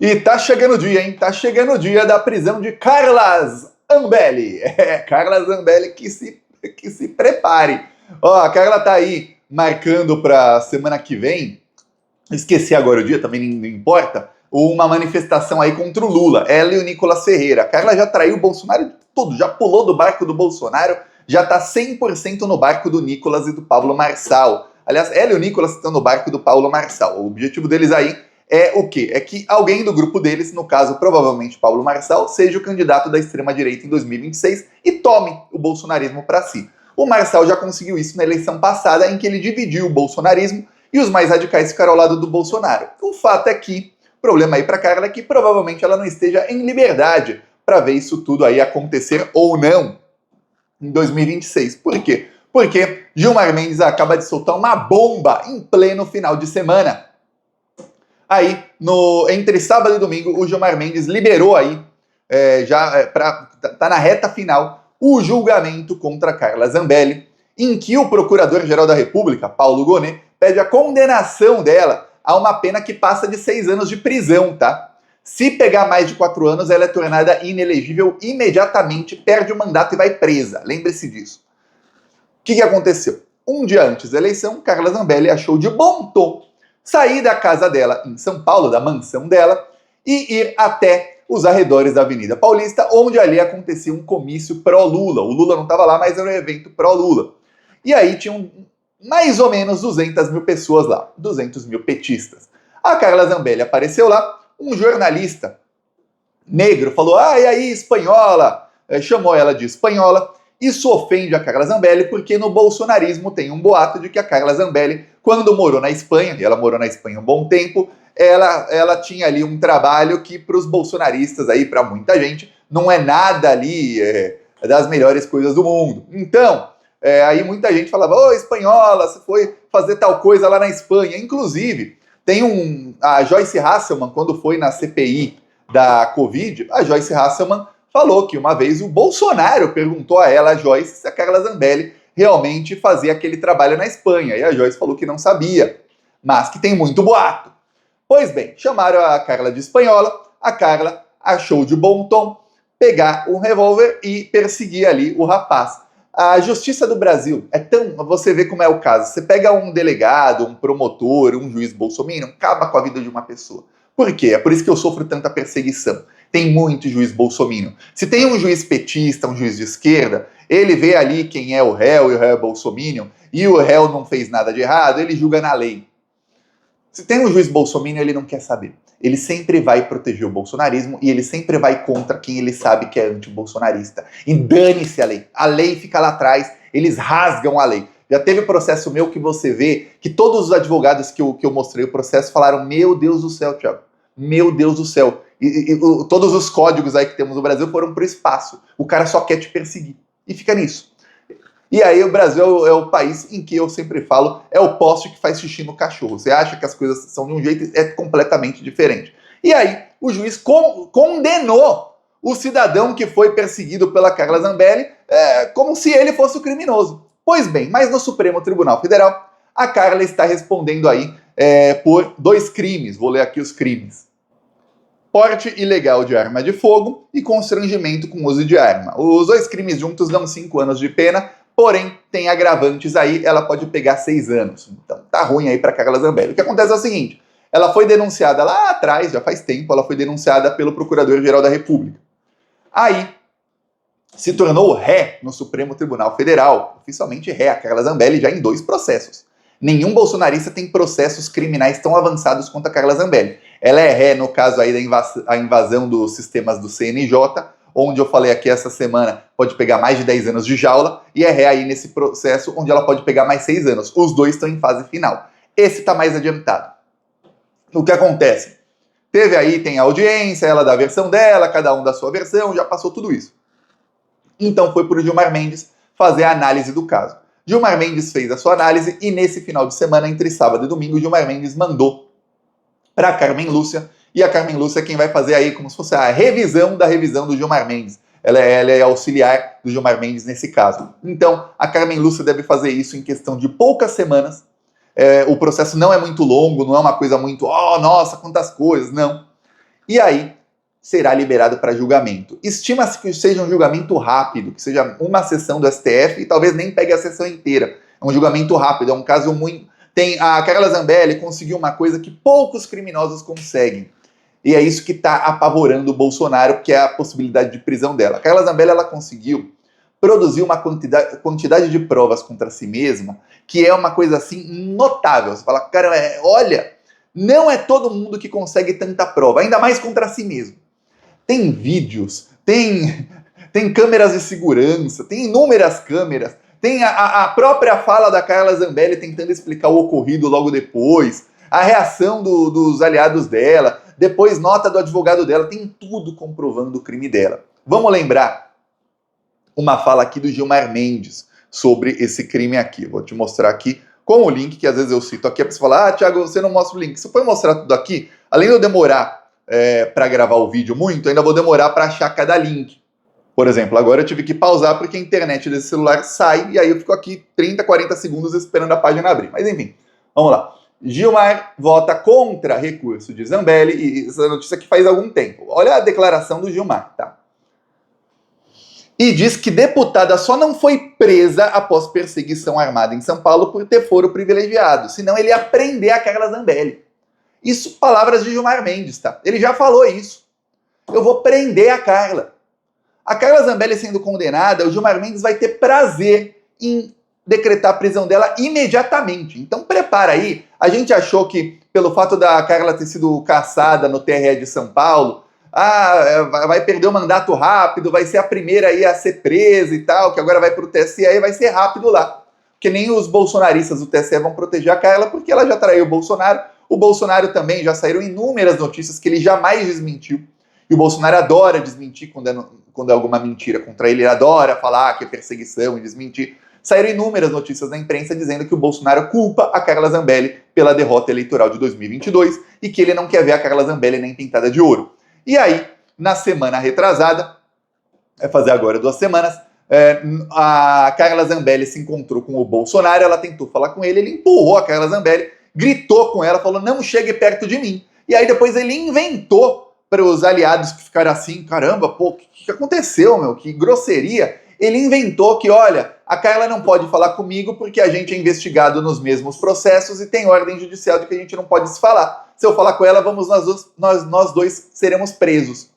E tá chegando o dia, hein? Tá chegando o dia da prisão de Carla Zambelli. Carla Zambelli que se prepare. Ó, a Carla tá aí marcando pra semana que vem, esqueci agora o dia, também não importa, uma manifestação aí contra o Lula. Ela e o Nicolas Ferreira. A Carla já traiu o Bolsonaro de tudo, já pulou do barco do Bolsonaro, já tá 100% no barco do Nicolas e do Pablo Marçal. Aliás, ela e o Nicolas estão no barco do Paulo Marçal. O objetivo deles aí é o quê? É que alguém do grupo deles, no caso provavelmente Paulo Marçal, seja o candidato da extrema-direita em 2026 e tome o bolsonarismo para si. O Marçal já conseguiu isso na eleição passada, em que ele dividiu o bolsonarismo e os mais radicais ficaram ao lado do Bolsonaro. O fato é que, o problema aí para Carla é que provavelmente ela não esteja em liberdade para ver isso tudo aí acontecer ou não em 2026. Por quê? Porque Gilmar Mendes acaba de soltar uma bomba em pleno final de semana. Aí, entre sábado e domingo, o Gilmar Mendes liberou aí, tá na reta final, o julgamento contra Carla Zambelli, em que o Procurador-Geral da República, Paulo Gonet, pede a condenação dela a uma pena que passa de 6 anos de prisão, tá? Se pegar mais de 4 anos, ela é tornada inelegível imediatamente, perde o mandato e vai presa. Lembre-se disso. O que aconteceu? Um dia antes da eleição, Carla Zambelli achou de bom tom sair da casa dela em São Paulo, da mansão dela, e ir até os arredores da Avenida Paulista, onde ali acontecia um comício pró-Lula. O Lula não estava lá, mas era um evento pró-Lula. E aí tinham mais ou menos 200 mil pessoas lá, 200 mil petistas. A Carla Zambelli apareceu lá, um jornalista negro falou, e aí, espanhola, chamou ela de espanhola. Isso ofende a Carla Zambelli porque no bolsonarismo tem um boato de que a Carla Zambelli, quando morou na Espanha, e ela morou na Espanha um bom tempo, ela tinha ali um trabalho que para os bolsonaristas, aí para muita gente, não é nada ali das melhores coisas do mundo. Então, aí muita gente falava, ô espanhola, você foi fazer tal coisa lá na Espanha. Inclusive, tem a Joyce Hasselman, quando foi na CPI da Covid, a Joyce Hasselman falou que uma vez o Bolsonaro perguntou a ela, a Joyce, se a Carla Zambelli realmente fazia aquele trabalho na Espanha. E a Joyce falou que não sabia, mas que tem muito boato. Pois bem, chamaram a Carla de espanhola, a Carla achou de bom tom pegar um revólver e perseguir ali o rapaz. A justiça do Brasil você vê como é o caso. Você pega um delegado, um promotor, um juiz bolsominion, acaba com a vida de uma pessoa. Por quê? É por isso que eu sofro tanta perseguição. Tem muito juiz bolsominion. Se tem um juiz petista, um juiz de esquerda, ele vê ali quem é o réu e o réu é bolsominion, e o réu não fez nada de errado, ele julga na lei. Se tem um juiz bolsominion, ele não quer saber. Ele sempre vai proteger o bolsonarismo e ele sempre vai contra quem ele sabe que é anti-bolsonarista. E dane-se a lei. A lei fica lá atrás, eles rasgam a lei. Já teve processo meu que você vê que todos os advogados que eu mostrei o processo falaram, meu Deus do céu, Thiago, meu Deus do céu. Todos os códigos aí que temos no Brasil foram pro espaço. O cara só quer te perseguir. E fica nisso. E aí o Brasil é o país em que eu sempre falo, é o poste que faz xixi no cachorro. Você acha que as coisas são de um jeito e é completamente diferente. E aí o juiz condenou o cidadão que foi perseguido pela Carla Zambelli como se ele fosse o criminoso. Pois bem, mas no Supremo Tribunal Federal, a Carla está respondendo aí por 2 crimes. Vou ler aqui os crimes. Porte ilegal de arma de fogo e constrangimento com uso de arma. Os 2 crimes juntos dão 5 anos de pena, porém tem agravantes aí, ela pode pegar 6 anos. Então tá ruim aí para Carla Zambelli. O que acontece é o seguinte, ela foi denunciada lá atrás, já faz tempo, ela foi denunciada pelo Procurador-Geral da República. Aí se tornou ré no Supremo Tribunal Federal, oficialmente ré, a Carla Zambelli já em 2 processos. Nenhum bolsonarista tem processos criminais tão avançados quanto a Carla Zambelli. Ela é ré no caso aí da invasão dos sistemas do CNJ, onde eu falei aqui essa semana, pode pegar mais de 10 anos de jaula, e é ré aí nesse processo, onde ela pode pegar mais 6 anos. Os 2 estão em fase final. Esse está mais adiantado. O que acontece? Tem a audiência, ela dá a versão dela, cada um dá a sua versão, já passou tudo isso. Então foi por Gilmar Mendes fazer a análise do caso. Gilmar Mendes fez a sua análise e nesse final de semana, entre sábado e domingo, Gilmar Mendes mandou para a Carmen Lúcia, e a Carmen Lúcia é quem vai fazer aí como se fosse a revisão da revisão do Gilmar Mendes. Ela é auxiliar do Gilmar Mendes nesse caso. Então, a Carmen Lúcia deve fazer isso em questão de poucas semanas. O processo não é muito longo, não é uma coisa muito, nossa, quantas coisas, não. E aí será liberado para julgamento. Estima-se que seja um julgamento rápido, que seja uma sessão do STF e talvez nem pegue a sessão inteira. É um julgamento rápido, é um caso muito... A Carla Zambelli conseguiu uma coisa que poucos criminosos conseguem. E é isso que está apavorando o Bolsonaro, que é a possibilidade de prisão dela. A Carla Zambelli, ela conseguiu produzir uma quantidade de provas contra si mesma, que é uma coisa assim notável. Você fala, cara, olha, não é todo mundo que consegue tanta prova, ainda mais contra si mesmo. Tem vídeos, tem câmeras de segurança, tem inúmeras câmeras, tem a própria fala da Carla Zambelli tentando explicar o ocorrido logo depois, a reação dos aliados dela, depois nota do advogado dela, tem tudo comprovando o crime dela. Vamos lembrar uma fala aqui do Gilmar Mendes sobre esse crime aqui. Vou te mostrar aqui com o link, que às vezes eu cito aqui, para você falar, Thiago, você não mostra o link. Se eu for mostrar tudo aqui, além de eu demorar para gravar o vídeo muito, ainda vou demorar para achar cada link. Por exemplo, agora eu tive que pausar porque a internet desse celular sai e aí eu fico aqui 30, 40 segundos esperando a página abrir. Mas enfim, vamos lá. Gilmar vota contra recurso de Zambelli, e essa notícia aqui faz algum tempo. Olha a declaração do Gilmar, tá? E diz que deputada só não foi presa após perseguição armada em São Paulo por ter foro privilegiado, senão ele ia prender a Carla Zambelli. Isso, palavras de Gilmar Mendes, tá? Ele já falou isso. Eu vou prender a Carla. A Carla Zambelli sendo condenada, o Gilmar Mendes vai ter prazer em decretar a prisão dela imediatamente. Então prepara aí. A gente achou que, pelo fato da Carla ter sido caçada no TRE de São Paulo, vai perder o mandato rápido, vai ser a primeira aí a ser presa e tal, que agora vai pro TSE e vai ser rápido lá. Porque nem os bolsonaristas do TSE vão proteger a Carla, porque ela já traiu o Bolsonaro. O Bolsonaro também, já saíram inúmeras notícias que ele jamais desmentiu. E o Bolsonaro adora desmentir quando é alguma mentira contra ele. Ele adora falar que é perseguição e desmentir. Saíram inúmeras notícias na imprensa dizendo que o Bolsonaro culpa a Carla Zambelli pela derrota eleitoral de 2022 e que ele não quer ver a Carla Zambelli nem pintada de ouro. E aí, na semana retrasada, vai fazer agora 2 semanas, a Carla Zambelli se encontrou com o Bolsonaro, ela tentou falar com ele, ele empurrou a Carla Zambelli, gritou com ela, falou, não chegue perto de mim. E aí depois ele inventou para os aliados que ficaram assim, caramba, pô, o que aconteceu, meu? Que grosseria. Ele inventou que, olha, a Carla não pode falar comigo porque a gente é investigado nos mesmos processos e tem ordem judicial de que a gente não pode se falar. Se eu falar com ela, nós dois seremos presos.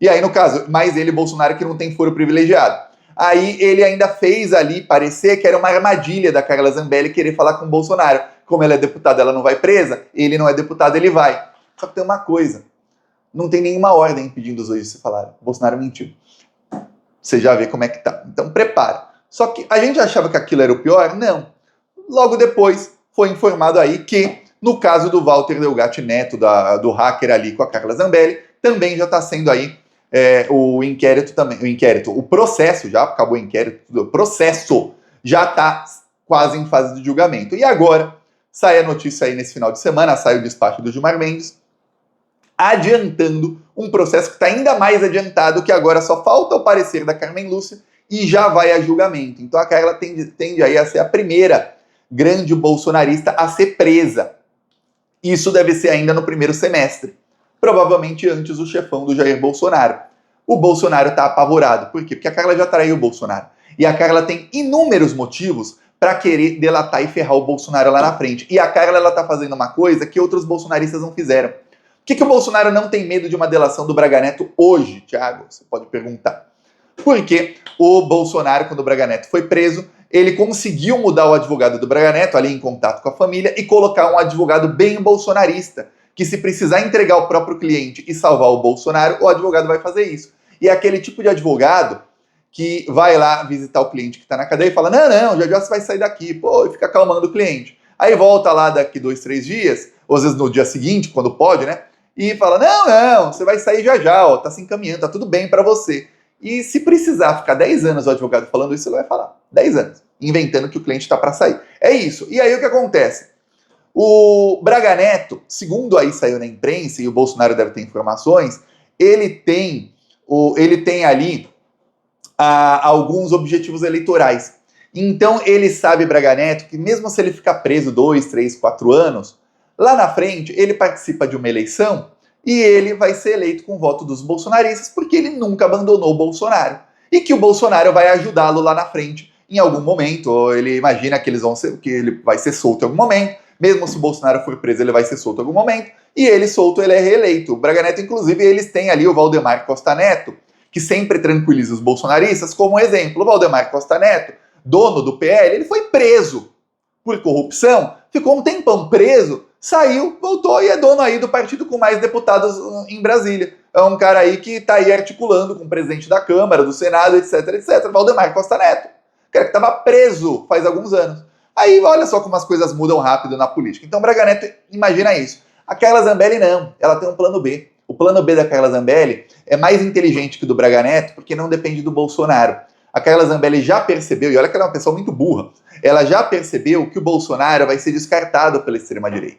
E aí, no caso, mais ele, Bolsonaro, que não tem foro privilegiado. Aí ele ainda fez ali parecer que era uma armadilha da Carla Zambelli querer falar com o Bolsonaro. Como ela é deputada, ela não vai presa, ele não é deputado, ele vai. Só que tem uma coisa, não tem nenhuma ordem impedindo os dois de se falarem. O Bolsonaro mentiu. Você já vê como é que tá. Então prepara. Só que a gente achava que aquilo era o pior? Não. Logo depois foi informado aí que, no caso do Walter Delgatti Neto, do hacker ali com a Carla Zambelli, também já está sendo aí o inquérito também. O processo, já acabou o inquérito, o processo já está quase em fase de julgamento. E agora sai a notícia aí nesse final de semana, sai o despacho do Gilmar Mendes, adiantando um processo que está ainda mais adiantado, que agora só falta o parecer da Carmen Lúcia e já vai a julgamento. Então a Carla tende aí a ser a primeira grande bolsonarista a ser presa. Isso deve ser ainda no primeiro semestre. Provavelmente antes o chefão do Jair Bolsonaro. O Bolsonaro está apavorado. Por quê? Porque a Carla já traiu o Bolsonaro. E a Carla tem inúmeros motivos para querer delatar e ferrar o Bolsonaro lá na frente. E a Carla, ela tá fazendo uma coisa que outros bolsonaristas não fizeram. Por que o Bolsonaro não tem medo de uma delação do Braga Neto hoje, Thiago? Você pode perguntar. Porque o Bolsonaro, quando o Braga Neto foi preso, ele conseguiu mudar o advogado do Braga Neto, ali em contato com a família, e colocar um advogado bem bolsonarista, que se precisar entregar o próprio cliente e salvar o Bolsonaro, o advogado vai fazer isso. E é aquele tipo de advogado que vai lá visitar o cliente que está na cadeia e fala, não, já você vai sair daqui, pô, e fica acalmando o cliente. Aí volta lá daqui 2, 3 dias, ou às vezes no dia seguinte, quando pode, né? E fala, não, você vai sair já, ó, tá se encaminhando, tá tudo bem para você. E se precisar ficar 10 anos o advogado falando isso, ele vai falar. 10 anos, inventando que o cliente está para sair. É isso. E aí o que acontece? O Braga Neto, segundo aí saiu na imprensa, e o Bolsonaro deve ter informações, ele tem ali alguns objetivos eleitorais. Então ele sabe, Braga Neto, que mesmo se ele ficar preso 2, 3, 4 anos, lá na frente ele participa de uma eleição e ele vai ser eleito com o voto dos bolsonaristas porque ele nunca abandonou o Bolsonaro. E que o Bolsonaro vai ajudá-lo lá na frente em algum momento, ou ele imagina que que ele vai ser solto em algum momento, mesmo se o Bolsonaro for preso, ele vai ser solto em algum momento, e ele solto, ele é reeleito. O Braga Neto, inclusive, eles têm ali o Valdemar Costa Neto, que sempre tranquiliza os bolsonaristas, como exemplo. O Valdemar Costa Neto, dono do PL, ele foi preso por corrupção, ficou um tempão preso, saiu, voltou e é dono aí do partido com mais deputados em Brasília. É um cara aí que está aí articulando com o presidente da Câmara, do Senado, etc, etc. Valdemar Costa Neto. Cara que estava preso faz alguns anos. Aí olha só como as coisas mudam rápido na política. Então Braga Neto, imagina isso. A Carla Zambelli não, ela tem um plano B. O plano B da Carla Zambelli é mais inteligente que o do Braga Neto, porque não depende do Bolsonaro. A Carla Zambelli já percebeu, e olha que ela é uma pessoa muito burra, ela já percebeu que o Bolsonaro vai ser descartado pela extrema-direita.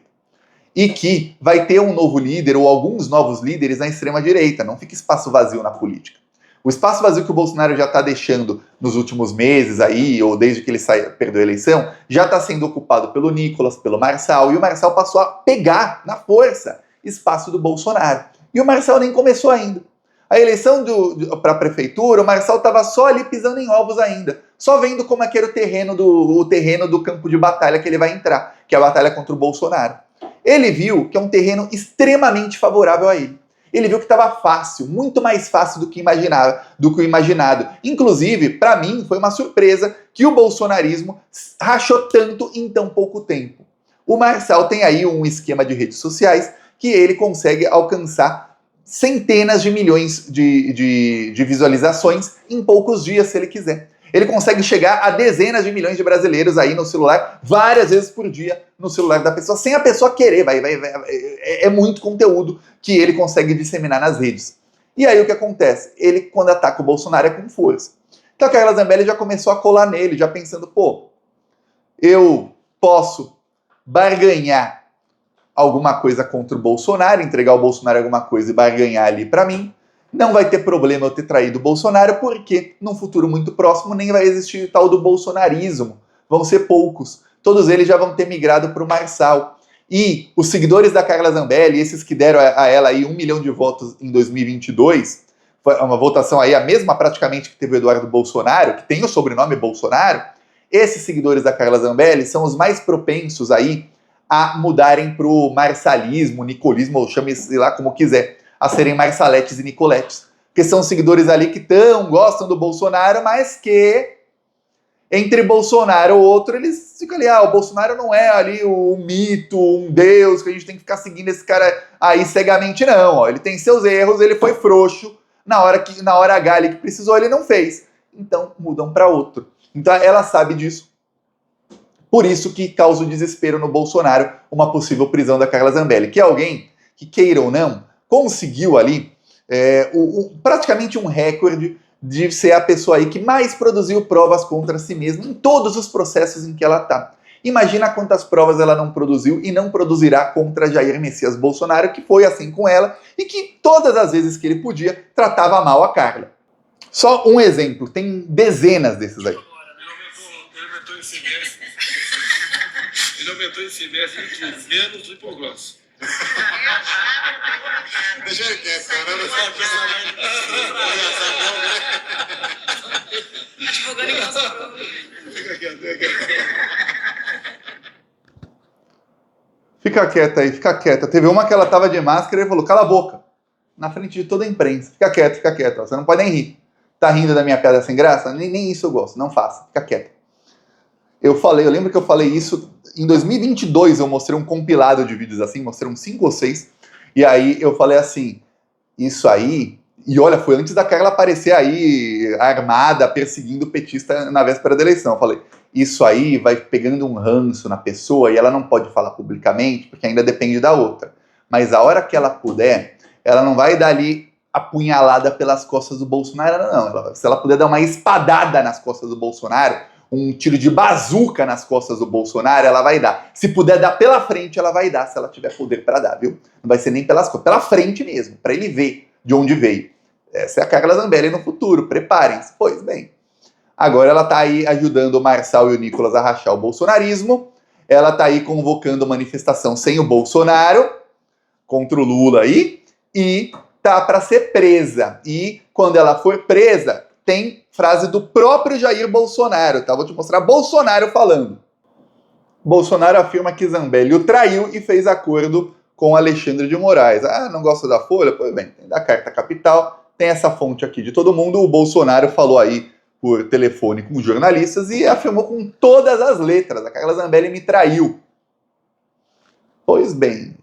E que vai ter um novo líder ou alguns novos líderes na extrema-direita. Não fica espaço vazio na política. O espaço vazio que o Bolsonaro já está deixando nos últimos meses aí, ou desde que ele perdeu a eleição, já está sendo ocupado pelo Nicolas, pelo Marçal, e o Marçal passou a pegar, na força, espaço do Bolsonaro. E o Marçal nem começou ainda. A eleição para a prefeitura, o Marçal estava só ali pisando em ovos ainda, só vendo como é que era o terreno do campo de batalha que ele vai entrar, que é a batalha contra o Bolsonaro. Ele viu que é um terreno extremamente favorável a ele. Ele viu que estava fácil, muito mais fácil do que o imaginado. Inclusive, para mim, foi uma surpresa que o bolsonarismo rachou tanto em tão pouco tempo. O Marçal tem aí um esquema de redes sociais que ele consegue alcançar centenas de milhões de visualizações em poucos dias, se ele quiser. Ele consegue chegar a dezenas de milhões de brasileiros aí no celular, várias vezes por dia no celular da pessoa, sem a pessoa querer. É muito conteúdo que ele consegue disseminar nas redes. E aí o que acontece? Ele, quando ataca o Bolsonaro, é com força. Então a Carla Zambelli já começou a colar nele, já pensando, eu posso barganhar alguma coisa contra o Bolsonaro, entregar ao Bolsonaro alguma coisa e barganhar ali para mim. Não vai ter problema eu ter traído o Bolsonaro, porque num futuro muito próximo nem vai existir o tal do bolsonarismo. Vão ser poucos. Todos eles já vão ter migrado para o Marçal. E os seguidores da Carla Zambelli, esses que deram a ela aí 1 milhão de votos em 2022, foi uma votação aí a mesma praticamente que teve o Eduardo Bolsonaro, que tem o sobrenome Bolsonaro, esses seguidores da Carla Zambelli são os mais propensos aí a mudarem para o marçalismo, nicolismo, ou chame-se lá como quiser, a serem Marçaletes e Nicoletes. Porque são seguidores ali que gostam do Bolsonaro, mas que entre Bolsonaro ou outro, eles ficam ali, o Bolsonaro não é ali um mito, um deus, que a gente tem que ficar seguindo esse cara aí cegamente, não. Ele tem seus erros, ele foi frouxo, na hora H ali que precisou, ele não fez. Então, mudam para outro. Então, ela sabe disso. Por isso que causa o desespero no Bolsonaro uma possível prisão da Carla Zambelli, que é alguém que, queira ou não, conseguiu ali praticamente um recorde de ser a pessoa aí que mais produziu provas contra si mesma em todos os processos em que ela está. Imagina quantas provas ela não produziu e não produzirá contra Jair Messias Bolsonaro, que foi assim com ela e que todas as vezes que ele podia tratava mal a Carla. Só um exemplo, tem dezenas desses aí. Ele aumentou esse semestre de tudo, menos do hipogloss. Deixa ele quieto, cara. Não sabe advogando em casa. Fica quieto, fica quieto. Fica quieta aí, fica quieta. Teve uma que ela tava de máscara e ele falou, cala a boca. Na frente de toda a imprensa. Fica quieto. Você não pode nem rir. Tá rindo da minha piada sem graça? Nem isso eu gosto. Não faça. Fica quieto. Eu lembro que eu falei isso em 2022, eu mostrei um compilado de vídeos assim, mostrei uns 5 ou 6, e aí eu falei assim, isso aí, e olha, foi antes da Carla aparecer aí, armada, perseguindo o petista na véspera da eleição, eu falei, isso aí vai pegando um ranço na pessoa e ela não pode falar publicamente, porque ainda depende da outra, mas a hora que ela puder, ela não vai dar ali apunhalada pelas costas do Bolsonaro, não, se ela puder dar uma espadada nas costas do Bolsonaro, um tiro de bazuca nas costas do Bolsonaro, ela vai dar. Se puder dar pela frente, ela vai dar, se ela tiver poder para dar, viu? Não vai ser nem pelas costas, pela frente mesmo, para ele ver de onde veio. Essa é a Carla Zambelli no futuro, preparem-se. Pois bem, agora ela tá aí ajudando o Marçal e o Nicolas a rachar o bolsonarismo, ela tá aí convocando manifestação sem o Bolsonaro, contra o Lula aí, e tá para ser presa. E quando ela for presa, tem frase do próprio Jair Bolsonaro, tá? Vou te mostrar Bolsonaro falando. Bolsonaro afirma que Zambelli o traiu e fez acordo com Alexandre de Moraes. Ah, não gosta da Folha? Pois bem, tem da Carta Capital, tem essa fonte aqui de todo mundo. O Bolsonaro falou aí por telefone com jornalistas e afirmou com todas as letras: a Carla Zambelli me traiu. Pois bem,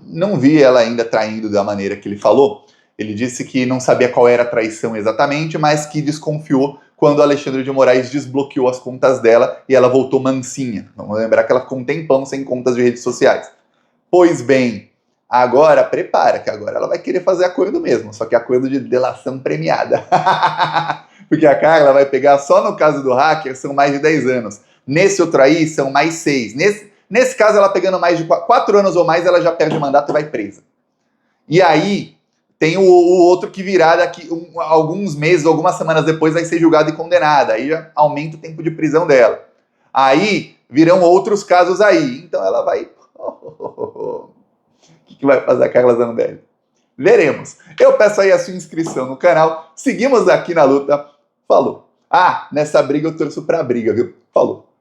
não vi ela ainda traindo da maneira que ele falou. Ele disse que não sabia qual era a traição exatamente, mas que desconfiou quando Alexandre de Moraes desbloqueou as contas dela e ela voltou mansinha. Vamos lembrar que ela ficou um tempão sem contas de redes sociais. Pois bem, agora prepara, que agora ela vai querer fazer acordo mesmo, só que acordo de delação premiada. Porque a Carla vai pegar, só no caso do hacker, são mais de 10 anos. Nesse outro aí, são mais 6. Nesse caso, ela pegando mais de 4 anos ou mais, ela já perde o mandato e vai presa. E aí, tem o outro que virá daqui alguns meses, algumas semanas depois, vai ser julgada e condenada. Aí já aumenta o tempo de prisão dela. Aí, virão outros casos aí. Então ela vai... O que vai fazer a Carla Zambelli? Veremos. Eu peço aí a sua inscrição no canal. Seguimos aqui na luta. Falou. Ah, nessa briga eu torço pra briga, viu? Falou.